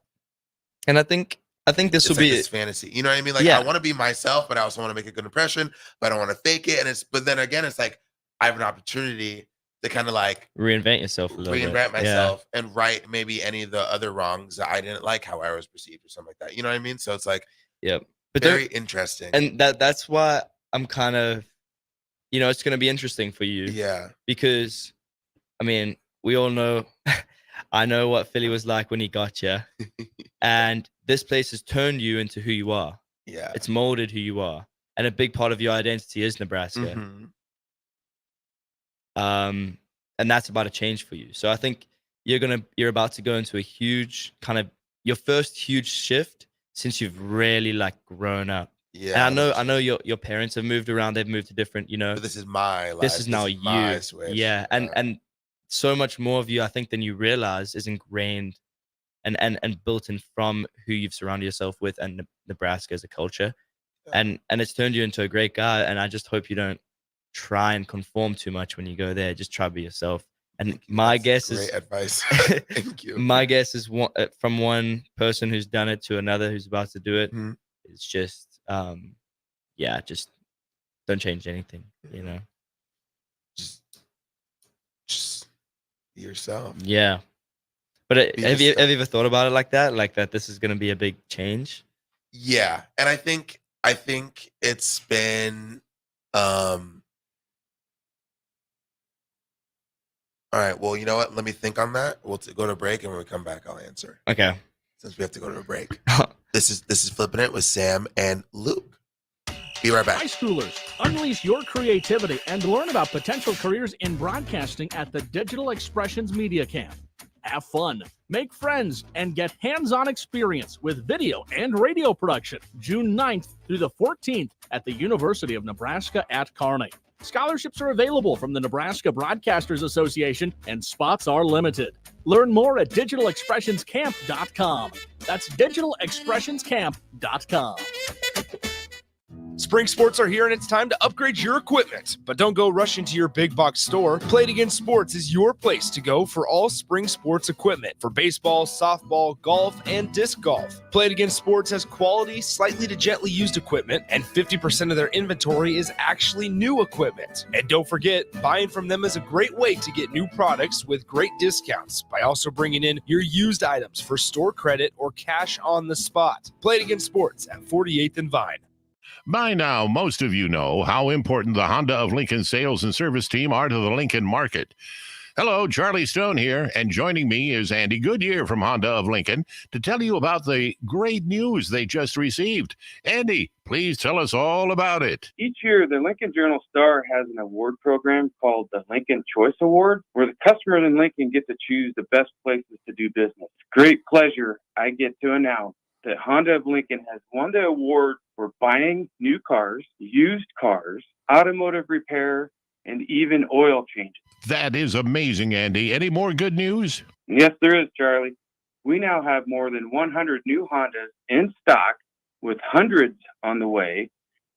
And I think I think this will be this fantasy. You know what I mean? Like, Yeah. I want to be myself, but I also want to make a good impression, but I don't want to fake it. But then again, it's like I have an opportunity to kind of like reinvent yourself a little bit. reinvent myself and right maybe any of the other wrongs that I didn't like how I was perceived or something like that. You know what I mean? So it's like, Yep. But very interesting. And that's why I'm kind of, it's going to be interesting for you. Yeah. Because, I mean, we all know, I know what Philly was like when he got you. And this place has turned you into who you are. Yeah. It's molded who you are. And a big part of your identity is Nebraska. And that's about to change for you. So I think you're about to go into a huge kind of your first huge shift since you've really like grown up. Yeah. And I know your parents have moved around. They've moved to different, But this is my life. This is now you. My switch. Yeah. And so much more of you, I think, than you realize is ingrained and built in from who you've surrounded yourself with and Nebraska as a culture. Yeah. And it's turned you into a great guy. And I just hope you don't try and conform too much when you go there. Just try to be yourself. And my guess is great advice. Thank you. My guess is from one person who's done it to another who's about to do it. It's just, just don't change anything, Just be yourself. Yeah. But have you ever thought about it like that this is going to be a big change? Yeah. And I think it's been, all right. Well, you know what? Let me think on that. We'll go to break, and when we come back, I'll answer. Okay. Since we have to go to a break. This is Flippin' It with Sam and Luke. Be right back. High schoolers, unleash your creativity and learn about potential careers in broadcasting at the Digital Expressions Media Camp. Have fun, make friends, and get hands-on experience with video and radio production June 9th through the 14th at the University of Nebraska at Kearney. Scholarships are available from the Nebraska Broadcasters Association, and spots are limited. Learn more at digitalexpressionscamp.com. That's digitalexpressionscamp.com. Spring sports are here and it's time to upgrade your equipment. But don't go rushing to your big box store. Play It Again Sports is your place to go for all spring sports equipment for baseball, softball, golf, and disc golf. Play It Again Sports has quality, slightly to gently used equipment, and 50% of their inventory is actually new equipment. And don't forget, buying from them is a great way to get new products with great discounts by also bringing in your used items for store credit or cash on the spot. Play It Again Sports at 48th and Vine. By now, most of you know how important the Honda of Lincoln sales and service team are to the Lincoln market. Hello, Charlie Stone here, and joining me is Andy Goodyear from Honda of Lincoln to tell you about the great news they just received. Andy, please tell us all about it. Each year, the Lincoln Journal-Star has an award program called the Lincoln Choice Award, where the customers in Lincoln get to choose the best places to do business. Great pleasure, I get to announce that Honda of Lincoln has won the award for buying new cars, used cars, automotive repair, and even oil changes. That is amazing, Andy. Any more good news? Yes, there is, Charlie. We now have more than 100 new Hondas in stock, with hundreds on the way,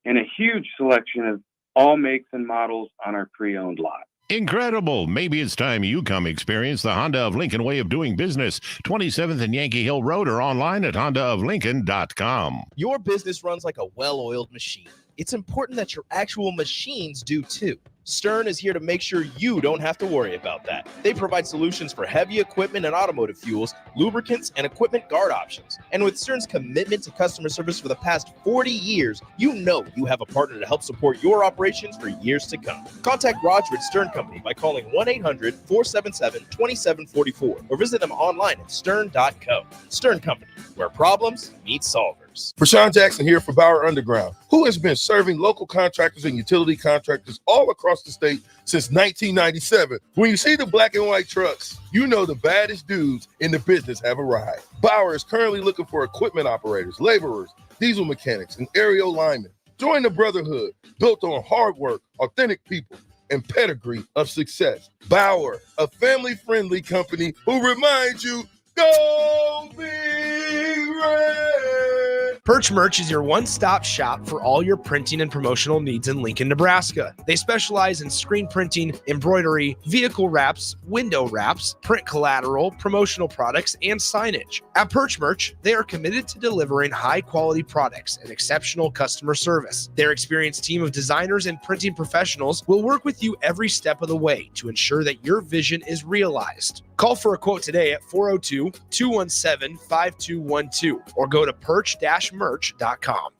and a huge selection of all makes and models on our pre-owned lot. Incredible. Maybe it's time you come experience the Honda of Lincoln way of doing business. 27th and Yankee Hill Road, or online at hondaoflincoln.com. Your business runs like a well-oiled machine. It's important that your actual machines do too. Stern is here to make sure you don't have to worry about that. They provide solutions for heavy equipment and automotive fuels, lubricants, and equipment guard options. And with Stern's commitment to customer service for the past 40 years, you know you have a partner to help support your operations for years to come. Contact Roger at Stern Company by calling 1-800-477-2744 or visit them online at stern.co. Stern Company, where problems meet solvers. Rashawn Jackson here for Bauer Underground, who has been serving local contractors and utility contractors all across the state since 1997. When you see the black and white trucks, you know the baddest dudes in the business have arrived. Bauer is currently looking for equipment operators, laborers, diesel mechanics, and aerial linemen. Join the brotherhood built on hard work, authentic people, and pedigree of success. Bauer, a family-friendly company who reminds you, go Big Red! Perch Merch is your one-stop shop for all your printing and promotional needs in Lincoln, Nebraska. They specialize in screen printing, embroidery, vehicle wraps, window wraps, print collateral, promotional products, and signage. At Perch Merch, they are committed to delivering high-quality products and exceptional customer service. Their experienced team of designers and printing professionals will work with you every step of the way to ensure that your vision is realized. Call for a quote today at 402-217-5212 or go to perch-merch.com.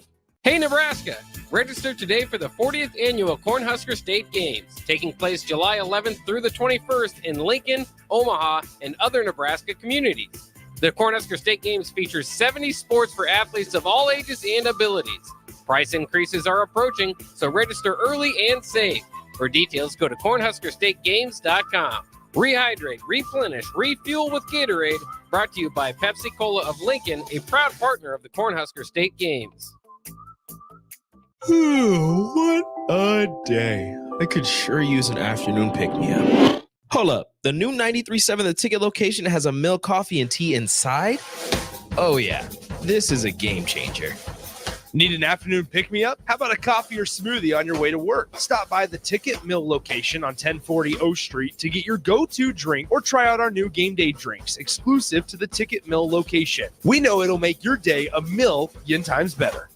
Hey Nebraska! Register today for the 40th Annual Cornhusker State Games, taking place July 11th through the 21st in Lincoln, Omaha, and other Nebraska communities. The Cornhusker State Games features 70 sports for athletes of all ages and abilities. Price increases are approaching, so register early and save. For details, go to cornhuskerstategames.com. Rehydrate, replenish, refuel with Gatorade. Brought to you by Pepsi Cola of Lincoln, a proud partner of the Cornhusker State Games. What a day. I could sure use an afternoon pick-me-up. Hold up. The new 93.7 The Ticket location has a milk, coffee, and tea inside? Oh yeah, this is a game changer. Need an afternoon pick-me-up? How about a coffee or smoothie on your way to work? Stop by the Ticket Mill location on 1040 O Street to get your go-to drink or try out our new game day drinks exclusive to the Ticket Mill location. We know it'll make your day a million times better.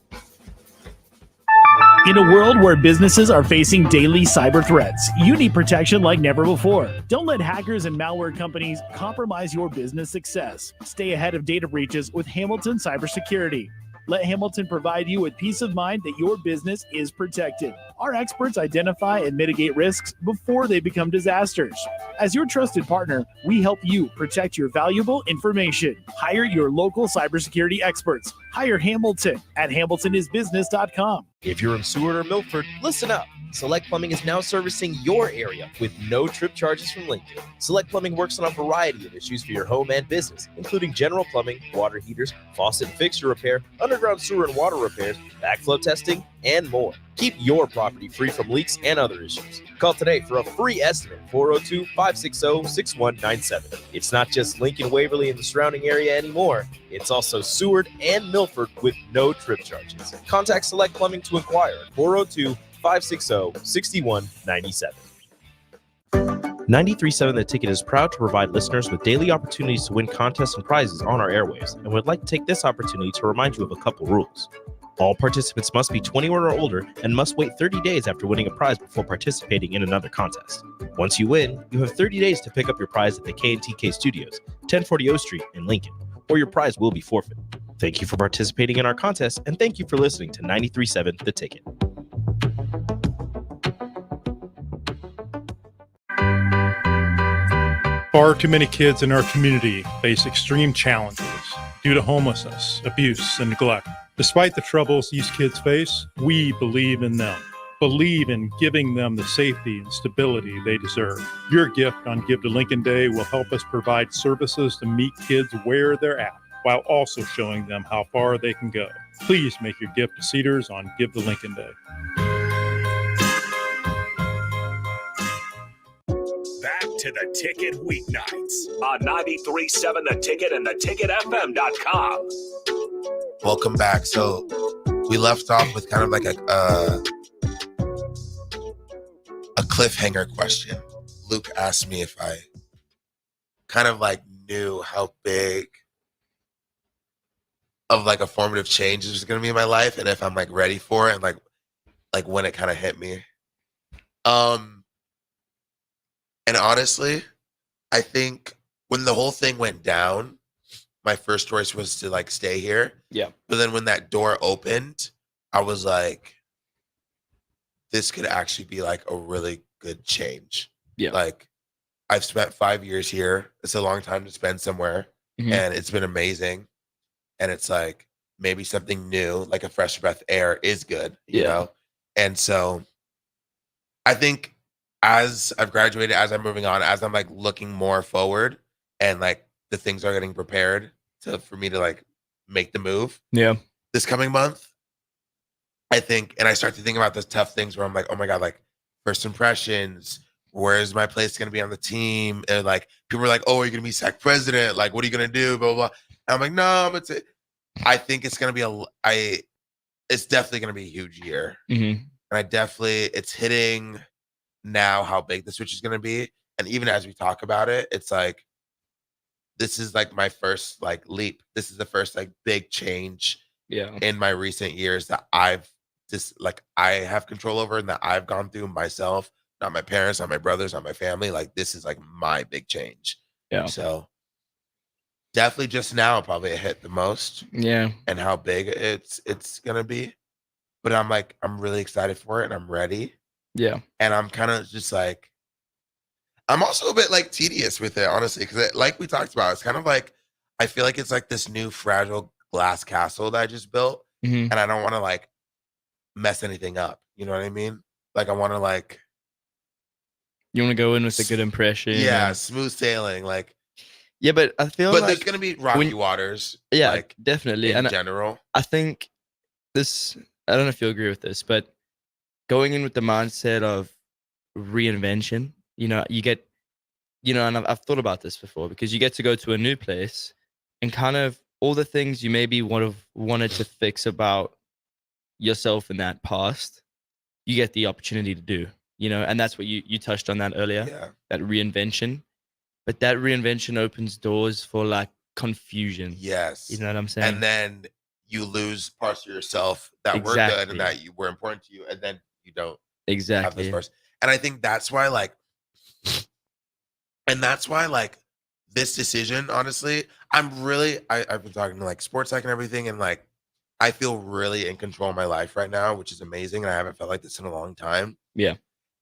In a world where businesses are facing daily cyber threats, you need protection like never before. Don't let hackers and malware companies compromise your business success. Stay ahead of data breaches with Hamilton Cybersecurity. Let Hamilton provide you with peace of mind that your business is protected. Our experts identify and mitigate risks before they become disasters. As your trusted partner, we help you protect your valuable information. Hire your local cybersecurity experts. Hire Hamilton at hamiltonisbusiness.com. If you're in Seward or Milford, listen up. Select Plumbing is now servicing your area with no trip charges from Lincoln. Select Plumbing works on a variety of issues for your home and business, including general plumbing, water heaters, faucet and fixture repair, underground sewer and water repairs, backflow testing, and more. Keep your property free from leaks and other issues. Call today for a free estimate, 402-560-6197. It's not just Lincoln, Waverly, and the surrounding area anymore. It's also Seward and Milford with no trip charges. Contact Select Plumbing to inquire at 402-560-6197. 93.7 The Ticket is proud to provide listeners with daily opportunities to win contests and prizes on our airwaves, and would like to take this opportunity to remind you of a couple rules. All participants must be 21 or older and must wait 30 days after winning a prize before participating in another contest. Once you win, you have 30 days to pick up your prize at the K&TK Studios, 1040 O Street in Lincoln, or your prize will be forfeit. Thank you for participating in our contest, and thank you for listening to 93.7 The Ticket. Far too many kids in our community face extreme challenges due to homelessness, abuse, and neglect. Despite the troubles these kids face, we believe in them. Believe in giving them the safety and stability they deserve. Your gift on Give to Lincoln Day will help us provide services to meet kids where they're at, while also showing them how far they can go. Please make your gift to Cedars on Give to Lincoln Day. Back to the Ticket weeknights on 93.7 The Ticket and theticketfm.com. Welcome back. So we left off with kind of like a cliffhanger question. Luke asked me if I kind of like knew how big of like a formative change was going to be in my life, and if I'm like ready for it, and like when it kind of hit me. And honestly, I think when the whole thing went down, my first choice was to like stay here. Yeah. But then when that door opened, I was like, this could actually be like a really good change. Yeah. Like I've spent 5 years here. It's a long time to spend somewhere. Mhm. And it's been amazing. And it's like maybe something new, like a fresh breath of air is good, you know? And so I think as I've graduated, as I'm moving on, as I'm like looking more forward and like the things are getting prepared for me to like make the move. Yeah. This coming month, I think, and I start to think about those tough things where I'm like, oh my God, like first impressions, where's my place going to be on the team? And like, people are like, oh, are you going to be SAC president? Like, what are you going to do? Blah, blah, blah. And I'm like, no, I think it's gonna be it's definitely gonna be a huge year. Mm-hmm. And it's hitting now how big the Switch is gonna be. And even as we talk about it, it's like this is like my first like leap. This is the first like big change in my recent years that I have control over and that I've gone through myself, not my parents, not my brothers, not my family. Like this is like my big change. Yeah. So definitely just now probably it hit the most. Yeah. And how big it's gonna be. But I'm really excited for it and I'm ready. Yeah. And I'm kind of just like I'm also a bit like tedious with it, honestly, because like we talked about, it's kind of like I feel like it's like this new fragile glass castle that I just built, Mm-hmm. and I don't want to like mess anything up. You know what I mean? Like I want to like You want to go in with a good impression. yeah, and- smooth sailing. Like Yeah, but I feel but like there's gonna be rocky waters. Yeah, like, definitely. in And general. I think this. I don't know if you agree with this, but going in with the mindset of reinvention, you get, and I've thought about this before because you get to go to a new place and kind of all the things you maybe would have wanted to fix about yourself in that past, you get the opportunity to do, and that's what you touched on that earlier, that reinvention. But that reinvention opens doors for like confusion. Yes. You know what I'm saying? And then you lose parts of yourself that were good and that you were important to you, and then you don't have Exactly. those parts. And I think that's why this decision, honestly, I've been talking to like sports tech and everything, and like I feel really in control of my life right now, which is amazing. And I haven't felt like this in a long time. Yeah.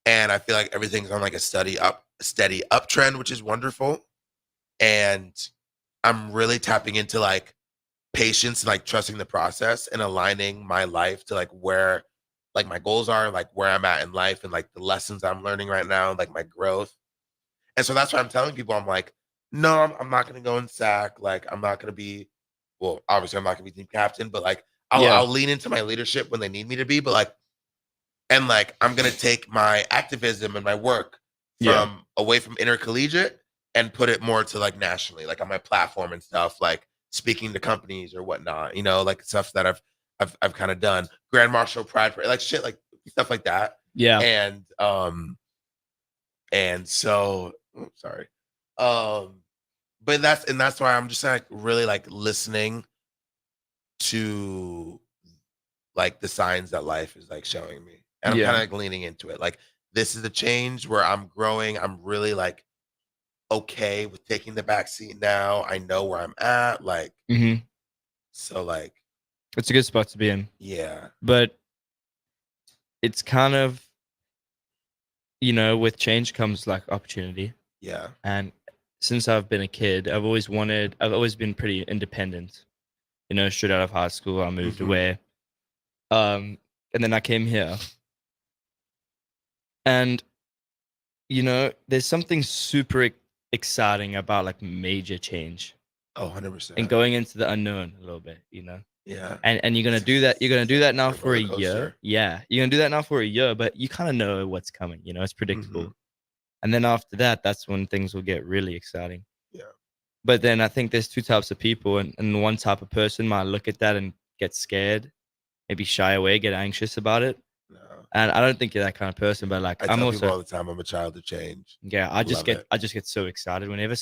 And I feel like everything's on like a steady uptrend, which is wonderful. And I'm really tapping into like patience and like trusting the process and aligning my life to like where like my goals are, like where I'm at in life and like the lessons I'm learning right now, like my growth. And so that's why I'm telling people, I'm like, no, I'm not going to go in sack. Like I'm not going to be, well, obviously I'm not going to be team captain, but like I'll lean into my leadership when they need me to be, but like, and like, I'm going to take my activism and my work from away from intercollegiate and put it more to like nationally, like on my platform and stuff, like speaking to companies or whatnot, like stuff that I've kind of done. Grand Marshal Pride, like shit, like stuff like that. Yeah. And so, sorry. But that's why I'm just like really like listening to like the signs that life is like showing me. And I'm kind of like leaning into it. Like this is a change where I'm growing. I'm really like okay with taking the back seat now. I know where I'm at. Like, so like it's a good spot to be in. Yeah. But it's kind of, with change comes like opportunity. Yeah. And since I've been a kid, I've always been pretty independent. Straight out of high school, I moved away. And then I came here. And, there's something super exciting about like major change. Oh, 100%. And going into the unknown a little bit, Yeah. And you're gonna do that. You're gonna do that now for a year. Yeah, you're gonna do that now for a year, but you kind of know what's coming. It's predictable. And then after that, that's when things will get really exciting. Yeah. But then I think there's two types of people, and one type of person might look at that and get scared, maybe shy away, get anxious about it. No. And I don't think you're that kind of person. But like, I I'm tell also people all the time, I'm a child of change. Yeah, I just Love get so excited whenever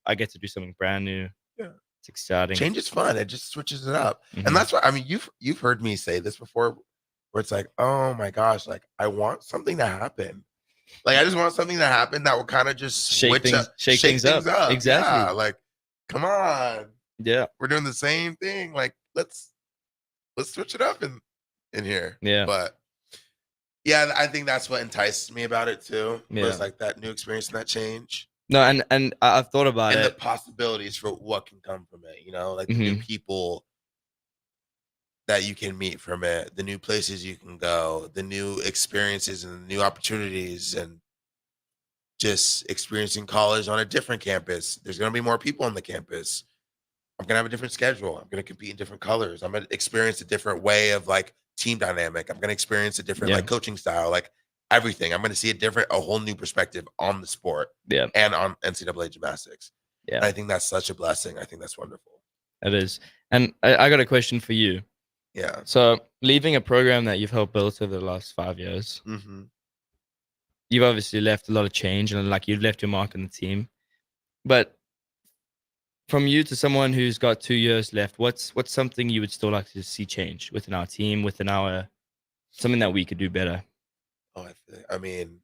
I get to do something brand new. Yeah. It's exciting. Change is fun. It just switches it up. And that's why, I mean, you've heard me say this before where it's like, oh my gosh, like I want something to happen. Like I just want something to happen that will kind of just shake things up. Exactly. Yeah, like, come on. Yeah. We're doing the same thing. Like, let's switch it up in here. Yeah. But yeah, I think that's what enticed me about it too. Yeah. Was like that new experience and that change. No, and I've thought about And it. the possibilities for what can come from it, like the Mm-hmm. new people that you can meet from it, the new places you can go, the new experiences and the new opportunities, and just experiencing college on a different campus. There's going to be more people on the campus. I'm going to have a different schedule. I'm going to compete in different colors. I'm going to experience a different way of like team dynamic. I'm going to experience a different like coaching style, like everything. I'm going to see a whole new perspective on the sport and on NCAA gymnastics. Yeah. And I think that's such a blessing. I think that's wonderful. It is. And I got a question for you. Yeah. So leaving a program that you've helped build over the last 5 years, you've obviously left a lot of change and like you've left your mark on the team. But from you to someone who's got 2 years left, what's something you would still like to see change within our team, within our something that we could do better? Oh, I mean,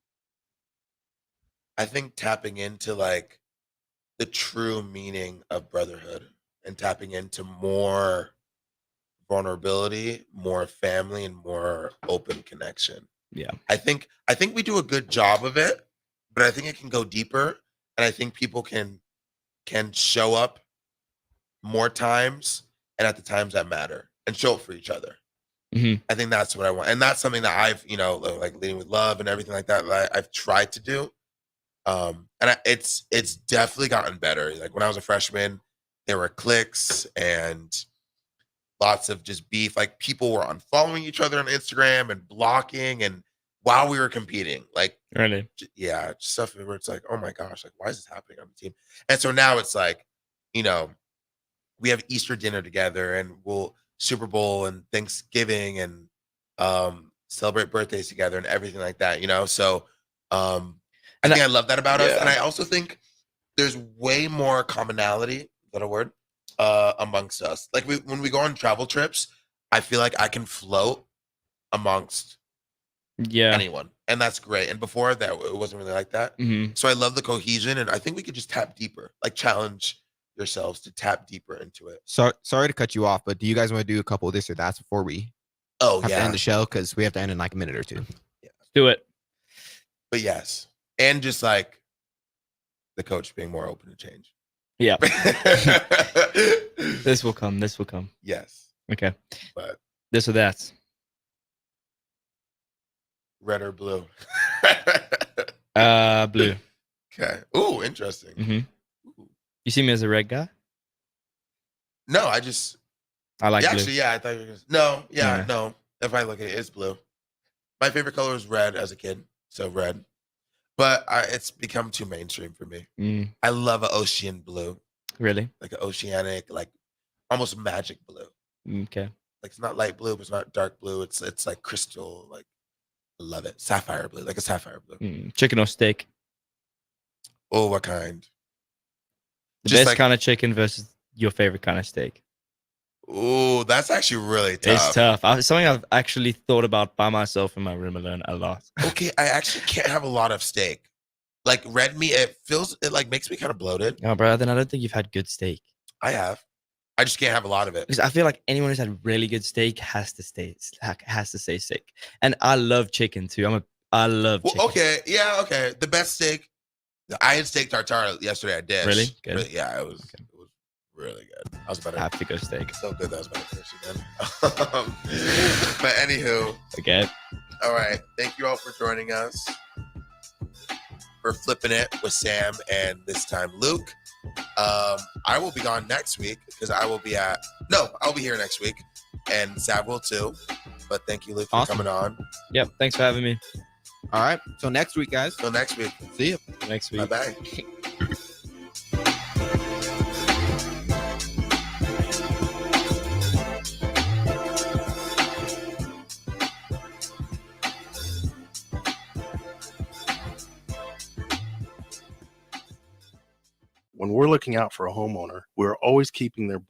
I think tapping into like the true meaning of brotherhood and tapping into more vulnerability, more family, and more open connection. Yeah. I think we do a good job of it, but I think it can go deeper, and I think people can show up more times and at the times that matter and show up for each other. I think that's what I want, and that's something that I've like leading with love and everything like that. I've tried to do, it's definitely gotten better. Like when I was a freshman, there were cliques and lots of just beef. Like people were unfollowing each other on Instagram and blocking, and while we were competing, like really, yeah, just stuff where it's like, oh my gosh, like why is this happening on the team? And so now it's like, we have Easter dinner together, and we'll Super Bowl and Thanksgiving and celebrate birthdays together and everything like that. So I think I love that about us, and I also think there's way more commonality. Is that a word? Amongst us, like when we go on travel trips, I feel like I can float amongst anyone, and that's great. And before that, it wasn't really like that. So I love the cohesion, and I think we could just tap deeper, like challenge yourselves to tap deeper into it. So sorry to cut you off, but do you guys want to do a couple of this or that before we have to end the show? Because we have to end in like a minute or two. Yeah, do it. But yes, and just like the coach being more open to change. Yeah. This will come. Yes. Okay. But this or that. Red or blue? Blue. Okay. Ooh, interesting. You see me as a red guy? No, I like blue. actually, yeah, I thought you were gonna no. If I look at it, it's blue. My favorite color was red as a kid, so red. But it's become too mainstream for me. I love an ocean blue. Really? Like an oceanic, like almost magic blue. Okay. Like it's not light blue, but it's not dark blue. It's like crystal. Like I love it. Sapphire blue, like a sapphire blue. Chicken or steak? Oh, what kind? The best kind of chicken versus your favorite kind of steak. Oh, that's actually really tough. It's tough. Something I've actually thought about by myself in my room alone a lot. Okay, I actually can't have a lot of steak. Like red meat, it like makes me kind of bloated. No, bro, then I don't think you've had good steak. I have. I just can't have a lot of it. Because I feel like anyone who's had really good steak has to stay steak. And I love chicken too. I love chicken. Okay, yeah, okay. The best steak. I had steak tartare yesterday. I did. Really? Good. Really, yeah, it was really good. I was about to have to go steak. So good that I was about to finish again. But anywho. Okay. All right. Thank you all for joining us for Flippin' It with Sam and this time Luke. I will be gone next week because I'll be here next week, and Sav will too. But thank you, Luke, for coming on. Yep. Thanks for having me. All right. Till next week, guys. Till next week. See you next week. Bye-bye. When we're looking out for a homeowner, we're always keeping their